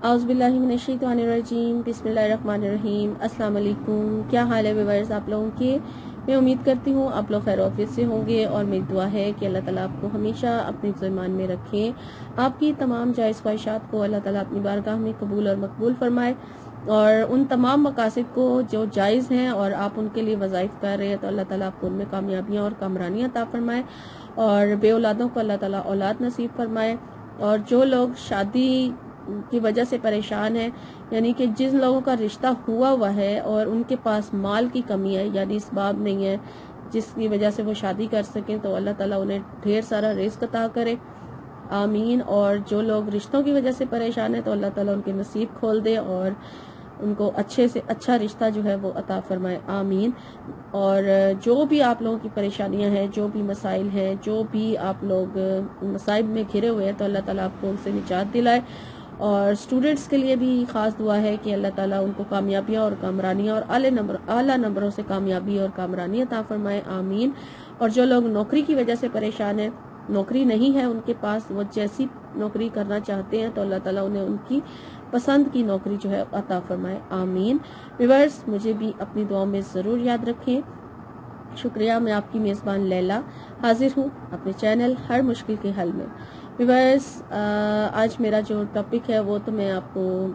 औज़ बिल्लाहि मिनश्शैतानिर्रजीम बिस्मिल्लाहिर्रहमानिर्रहीम। अस्सलाम वालेकुम। क्या हाल है व्यूअर्स आप लोगों के? मैं उम्मीद करती हूँ आप लोग खैर ऑफिस से होंगे और मेरी दुआ है कि अल्लाह ताला आपको हमेशा अपने ईमान में रखें। आपकी तमाम जायज़ ख्वाहिशात को अल्लाह ताला अपनी बारगाह में कबूल और मकबूल फरमाए और उन तमाम मकासद को जो जायज़ हैं और आप उनके लिए वज़ाइफ कर रहे हैं तो अल्लाह ताला आपको उनमें कामयाबियाँ और कामरानियाँ अता फरमाए और बे औलादों को अल्लाह ताला औलाद नसीब फरमाए। और जो लोग शादी की वजह से परेशान है, यानी कि जिन लोगों का रिश्ता हुआ है और उनके पास माल की कमी है यानी इसबाब नहीं है जिसकी वजह से वो शादी कर सकें, तो अल्लाह ताला उन्हें ढेर सारा रिस्क अता करे, आमीन। और जो लोग रिश्तों की वजह से परेशान है तो अल्लाह ताला उनके नसीब खोल दे और उनको अच्छे से अच्छा रिश्ता जो है वो अता फरमाए, आमीन। और जो भी आप लोगों की परेशानियां हैं, जो भी मसाइल हैं, जो भी आप लोग मसाइब में घिरे हुए हैं तो अल्लाह ताला आपको उनसे निजात दिलाए। और स्टूडेंट्स के लिए भी ख़ास दुआ है कि अल्लाह ताला उनको कामयाबियाँ और कामरानियाँ और आला नंबरों से कामयाबी और कामरानी अता फरमाए, आमीन। और जो लोग नौकरी की वजह से परेशान हैं, नौकरी नहीं है उनके पास, वो जैसी नौकरी करना चाहते हैं तो अल्लाह ताला उन्हें उनकी पसंद की नौकरी जो है अता फरमाए, आमीन। व्यूअर्स मुझे भी अपनी दुआओं में ज़रूर याद रखें। शुक्रिया। मैं आपकी मेज़बान लैला हाजिर हूँ अपने चैनल हर मुश्किल के हल में। व्यूअर्स आज मेरा जो टॉपिक है वो तो मैं आपको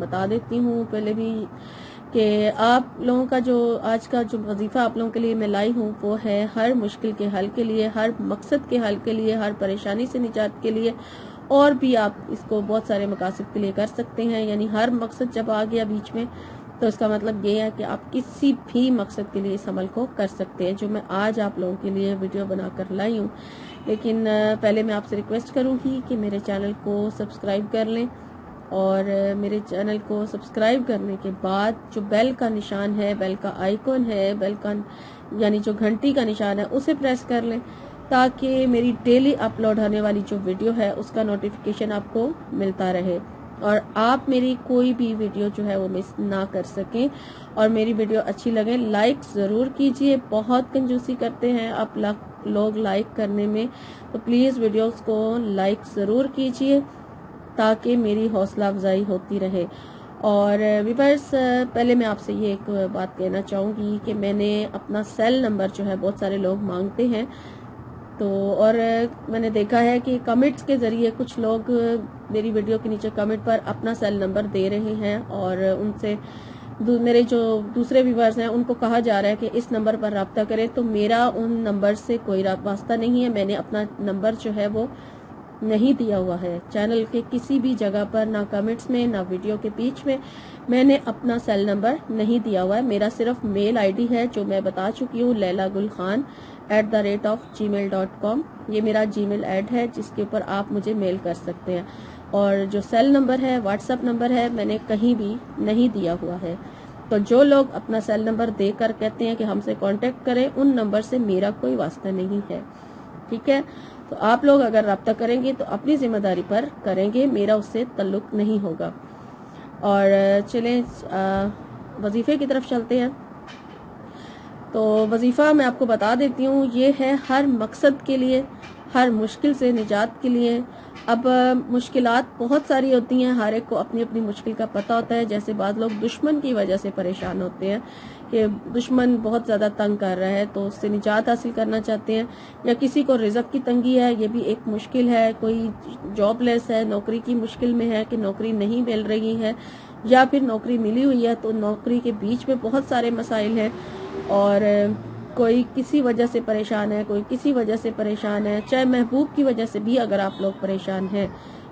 बता देती हूँ पहले भी कि आप लोगों का जो आज का जो वजीफ़ा आप लोगों के लिए मैं लाई हूँ वो है हर मुश्किल के हल के लिए, हर मकसद के हल के लिए, हर परेशानी से निजात के लिए। और भी आप इसको बहुत सारे मकासद के लिए कर सकते हैं, यानी हर मकसद जब आ गया बीच में तो इसका मतलब ये है कि आप किसी भी मकसद के लिए इस अमल को कर सकते हैं जो मैं आज आप लोगों के लिए वीडियो बनाकर लाई हूँ। लेकिन पहले मैं आपसे रिक्वेस्ट करूँगी कि मेरे चैनल को सब्सक्राइब कर लें और मेरे चैनल को सब्सक्राइब करने के बाद जो बेल का निशान है, बेल का आइकॉन है, बेल का यानी जो घंटी का निशान है उसे प्रेस कर लें ताकि मेरी डेली अपलोड होने वाली जो वीडियो है उसका नोटिफिकेशन आपको मिलता रहे और आप मेरी कोई भी वीडियो जो है वो मिस ना कर सकें। और मेरी वीडियो अच्छी लगे लाइक ज़रूर कीजिए, बहुत कंजूसी करते हैं आप लोग लाइक करने में, तो प्लीज़ वीडियोस को लाइक ज़रूर कीजिए ताकि मेरी हौसला अफजाई होती रहे। और व्यूअर्स पहले मैं आपसे ये एक बात कहना चाहूँगी कि मैंने अपना सेल नंबर जो है बहुत सारे लोग मांगते हैं, तो और मैंने देखा है कि कमेंट्स के ज़रिए कुछ लोग मेरी वीडियो के नीचे कमेंट पर अपना सेल नंबर दे रहे हैं और उनसे मेरे जो दूसरे व्यूअर्स हैं उनको कहा जा रहा है कि इस नंबर पर रब्ता करें, तो मेरा उन नंबर से कोई वास्ता नहीं है। मैंने अपना नंबर जो है वो नहीं दिया हुआ है चैनल के किसी भी जगह पर, ना कमेंट्स में ना वीडियो के बीच में मैंने अपना सेल नंबर नहीं दिया हुआ है। मेरा सिर्फ मेल आईडी है जो मैं बता चुकी हूँ, lailagulkhan@gmail.com। ये मेरा जीमेल ऐड है जिसके ऊपर आप मुझे मेल कर सकते हैं। और जो सेल नंबर है, व्हाट्सएप नंबर है, मैंने कहीं भी नहीं दिया हुआ है। तो जो लोग अपना सेल नंबर देकर कहते हैं कि हमसे कांटेक्ट करें, उन नंबर से मेरा कोई वास्ता नहीं है, ठीक है। तो आप लोग अगर रब्ता करेंगे तो अपनी जिम्मेदारी पर करेंगे, मेरा उससे ताल्लुक नहीं होगा। और चलें वजीफे की तरफ चलते हैं। तो वजीफ़ा मैं आपको बता देती हूँ, ये है हर मकसद के लिए, हर मुश्किल से निजात के लिए। अब मुश्किलात बहुत सारी होती हैं, हर एक को अपनी अपनी मुश्किल का पता होता है। जैसे बाद लोग दुश्मन की वजह से परेशान होते हैं कि दुश्मन बहुत ज़्यादा तंग कर रहा है तो उससे निजात हासिल करना चाहते हैं, या किसी को रिज़्क़ की तंगी है, ये भी एक मुश्किल है। कोई जॉबलेस है, नौकरी की मुश्किल में है कि नौकरी नहीं मिल रही है, या फिर नौकरी मिली हुई है तो नौकरी के बीच में बहुत सारे मसाइल हैं। और कोई किसी वजह से परेशान है, कोई किसी वजह से परेशान है, चाहे महबूब की वजह से भी अगर आप लोग परेशान हैं,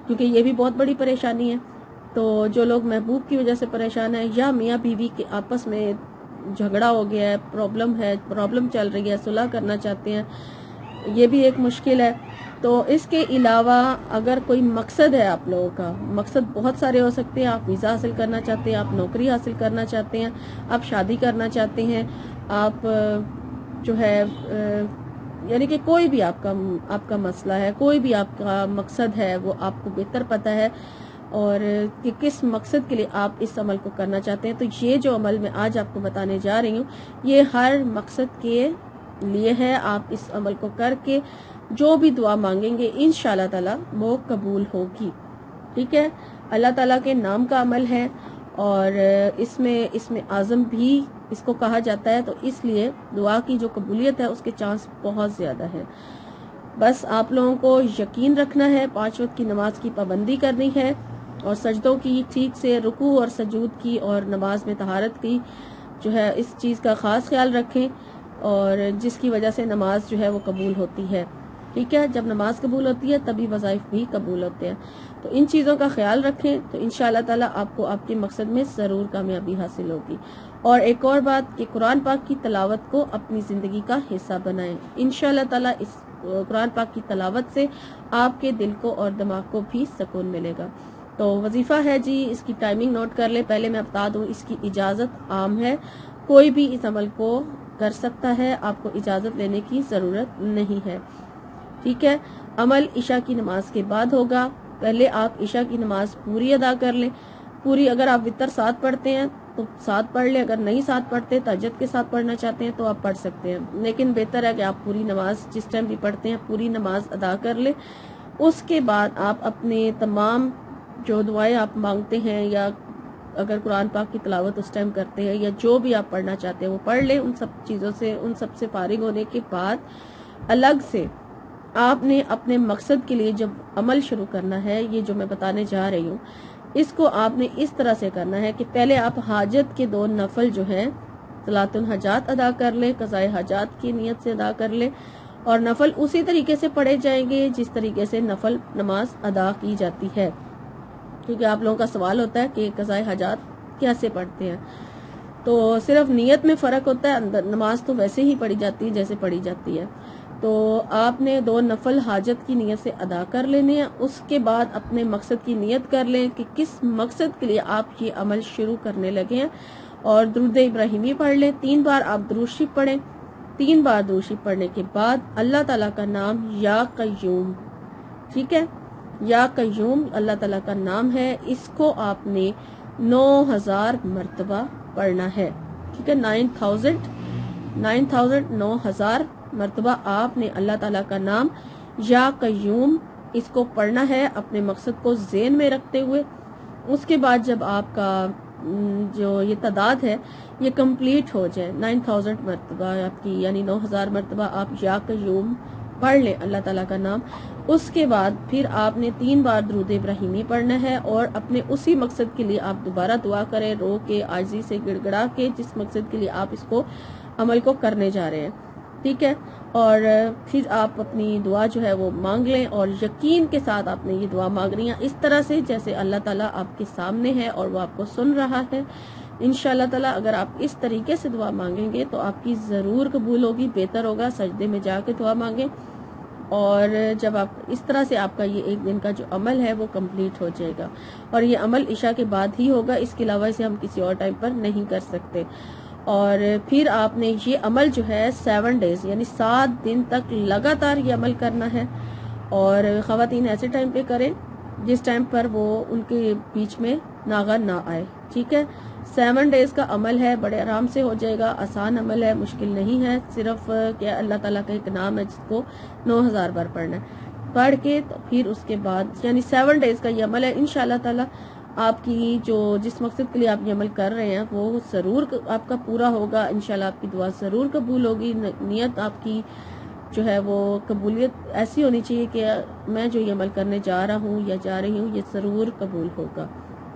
क्योंकि ये भी बहुत बड़ी परेशानी है। तो जो लोग महबूब की वजह से परेशान है, या मियाँ बीवी के आपस में झगड़ा हो गया है, प्रॉब्लम चल रही है, सुलह करना चाहते हैं, ये भी एक मुश्किल है। तो इसके अलावा अगर कोई मकसद है, आप लोगों का मकसद बहुत सारे हो सकते हैं। आप वीज़ा हासिल करना चाहते हैं, आप नौकरी हासिल करना चाहते हैं, आप शादी करना चाहते हैं, आप जो है यानी कि कोई भी आपका मसला है, कोई भी आपका मकसद है, वो आपको बेहतर पता है और कि किस मकसद के लिए आप इस अमल को करना चाहते हैं। तो ये जो अमल मैं आज आपको बताने जा रही हूँ ये हर मकसद के लिए है। आप इस अमल को करके जो भी दुआ मांगेंगे इंशाअल्लाह ताला वो कबूल होगी, ठीक है। اللہ تعالیٰ کے نام کا عمل ہے، اور اس میں اعظم بھی اس کو کہا جاتا ہے، تو اس لیے دعا کی جو قبولیت ہے اس کے چانس بہت زیادہ ہے۔ بس آپ لوگوں کو یقین رکھنا ہے، 5 وقت کی نماز کی پابندی کرنی ہے، اور سجدوں کی ٹھیک سے، رکوع اور سجود کی، اور نماز میں طہارت کی جو ہے اس چیز کا خاص خیال رکھیں، اور جس کی وجہ سے نماز جو ہے وہ قبول ہوتی ہے۔ ٹھیک ہے، جب نماز قبول ہوتی ہے تبھی وظائف بھی قبول ہوتے ہیں، تو ان چیزوں کا خیال رکھیں، تو انشاءاللہ تعالیٰ آپ کو آپ کے مقصد میں ضرور کامیابی حاصل ہوگی۔ اور ایک اور بات کہ قرآن پاک کی تلاوت کو اپنی زندگی کا حصہ بنائیں، انشاءاللہ تعالیٰ اس قرآن پاک کی تلاوت سے آپ کے دل کو اور دماغ کو بھی سکون ملے گا۔ تو وظیفہ ہے جی، اس کی ٹائمنگ نوٹ کر لیں۔ پہلے میں بتا دوں، اس کی اجازت عام ہے، کوئی بھی اس عمل کو کر سکتا ہے، آپ کو اجازت لینے کی ضرورت نہیں ہے۔ ٹھیک ہے، عمل عشاء کی نماز کے بعد ہوگا۔ پہلے آپ عشاء کی نماز پوری ادا کر لیں، پوری۔ اگر آپ وتر 7 پڑھتے ہیں تو 7 پڑھ لیں، اگر نہیں 7 پڑھتے، تہجد کے ساتھ پڑھنا چاہتے ہیں تو آپ پڑھ سکتے ہیں، لیکن بہتر ہے کہ آپ پوری نماز جس ٹائم بھی پڑھتے ہیں پوری نماز ادا کر لیں۔ اس کے بعد آپ اپنے تمام جو دعائیں آپ مانگتے ہیں، یا اگر قرآن پاک کی تلاوت اس ٹائم کرتے ہیں، یا جو بھی آپ پڑھنا چاہتے ہیں وہ پڑھ لیں۔ ان سب چیزوں سے، ان سب سے فارغ ہونے کے بعد الگ سے آپ نے اپنے مقصد کے لیے جب عمل شروع کرنا ہے، یہ جو میں بتانے جا رہی ہوں، اس کو آپ نے اس طرح سے کرنا ہے کہ پہلے آپ حاجت کے 2 نفل جو ہیں صلاۃ الحاجات ادا کر لیں، قضاء حاجات کی نیت سے ادا کر لیں، اور نفل اسی طریقے سے پڑھے جائیں گے جس طریقے سے نفل نماز ادا کی جاتی ہے، کیونکہ آپ لوگوں کا سوال ہوتا ہے کہ قضاء حاجات کیسے پڑھتے ہیں۔ تو صرف نیت میں فرق ہوتا ہے، اندر نماز تو ویسے ہی پڑھی جاتی ہے جیسے پڑھی جاتی ہے۔ تو آپ نے 2 نفل حاجت کی نیت سے ادا کر لینے ہیں۔ اس کے بعد اپنے مقصد کی نیت کر لیں کہ کس مقصد کے لیے آپ یہ عمل شروع کرنے لگے ہیں، اور درود ابراہیمی پڑھ لیں۔ 3 بار آپ درود شریف پڑھیں۔ 3 بار درود شریف پڑھنے کے بعد اللہ تعالیٰ کا نام یا قیوم، ٹھیک ہے، یا قیوم اللہ تعالیٰ کا نام ہے، اس کو آپ نے 9000 مرتبہ پڑھنا ہے۔ ٹھیک ہے، 9000 مرتبہ آپ نے اللہ تعالیٰ کا نام یا قیوم اس کو پڑھنا ہے، اپنے مقصد کو ذہن میں رکھتے ہوئے۔ اس کے بعد جب آپ کا جو یہ تعداد ہے یہ کمپلیٹ ہو جائے، 9000 مرتبہ آپ کی، یعنی 9000 مرتبہ آپ یا قیوم پڑھ لیں اللہ تعالیٰ کا نام، اس کے بعد پھر آپ نے 3 بار درود ابراہیمی پڑھنا ہے، اور اپنے اسی مقصد کے لیے آپ دوبارہ دعا کریں، رو کے، عاجزی سے، گڑ گڑا کے، جس مقصد کے لیے آپ اس کو عمل کو کرنے جا رہے ہیں۔ ٹھیک ہے، اور پھر آپ اپنی دعا جو ہے وہ مانگ لیں، اور یقین کے ساتھ آپ نے یہ دعا مانگنی ہے اس طرح سے جیسے اللہ تعالیٰ آپ کے سامنے ہے اور وہ آپ کو سن رہا ہے۔ انشاءاللہ تعالیٰ اگر آپ اس طریقے سے دعا مانگیں گے تو آپ کی ضرور قبول ہوگی۔ بہتر ہوگا سجدے میں جا کے دعا مانگیں، اور جب آپ اس طرح سے آپ کا یہ 1 دن کا جو عمل ہے وہ کمپلیٹ ہو جائے گا، اور یہ عمل عشاء کے بعد ہی ہوگا، اس کے علاوہ اسے ہم کسی اور ٹائم پر نہیں کر سکتے۔ اور پھر آپ نے یہ عمل جو ہے 7 ڈیز یعنی 7 دن تک لگاتار یہ عمل کرنا ہے، اور خواتین ایسے ٹائم پہ کریں جس ٹائم پر وہ ان کے بیچ میں ناغہ نہ آئے۔ ٹھیک ہے، 7 ڈیز کا عمل ہے، بڑے آرام سے ہو جائے گا، آسان عمل ہے، مشکل نہیں ہے، صرف کہ اللہ تعالیٰ کا ایک نام ہے جس کو 9000 بار پڑھنا ہے، پڑھ کے تو پھر اس کے بعد یعنی 7 ڈیز کا یہ عمل ہے۔ انشاءاللہ تعالیٰ آپ کی جو جس مقصد کے لیے آپ یہ عمل کر رہے ہیں وہ ضرور آپ کا پورا ہوگا، انشاءاللہ آپ کی دعا ضرور قبول ہوگی۔ نیت آپ کی جو ہے وہ قبولیت ایسی ہونی چاہیے کہ میں جو یہ عمل کرنے جا رہا ہوں یا جا رہی ہوں یہ ضرور قبول ہوگا،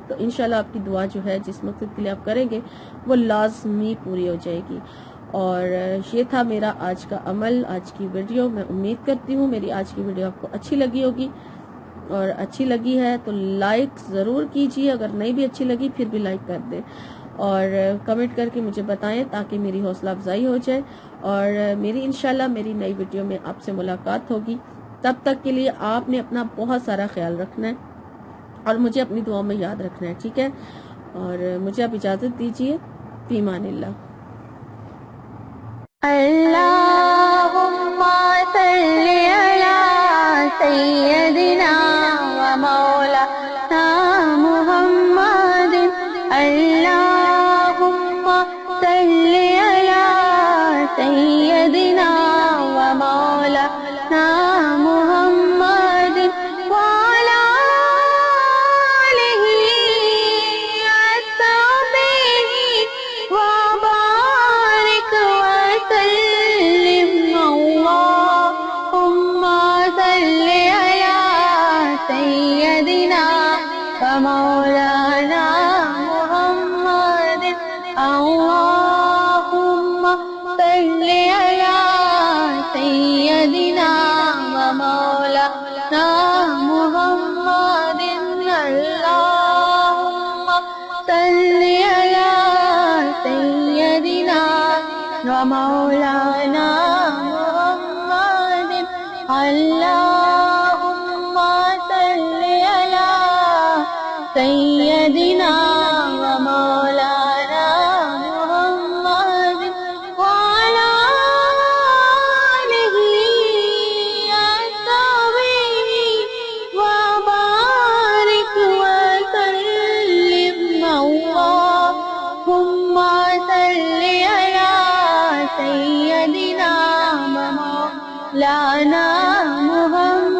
تو انشاءاللہ آپ کی دعا جو ہے جس مقصد کے لیے آپ کریں گے وہ لازمی پوری ہو جائے گی۔ اور یہ تھا میرا آج کا عمل، آج کی ویڈیو۔ میں امید کرتی ہوں میری آج کی ویڈیو آپ کو اچھی لگی ہوگی، اور اچھی لگی ہے تو لائک ضرور کیجیے، اگر نہیں بھی اچھی لگی پھر بھی لائک کر دیں، اور کمنٹ کر کے مجھے بتائیں تاکہ میری حوصلہ افزائی ہو جائے، اور میری انشاءاللہ میری نئی ویڈیو میں آپ سے ملاقات ہوگی۔ تب تک کے لیے آپ نے اپنا بہت سارا خیال رکھنا ہے اور مجھے اپنی دعاؤں میں یاد رکھنا ہے، ٹھیک ہے، اور مجھے آپ اجازت دیجیے، فی امان اللہ۔ اللهم صل على سيدنا ومولانا محمد، اللهم صل على سيدنا ومولانا محمد وعلى آله ومولانا محمد اللهم صل على سيدنا ومولانا محمد وعلى آله وصحبه وبارك وسلم اللهم صل على سيدنا ومولانا محمد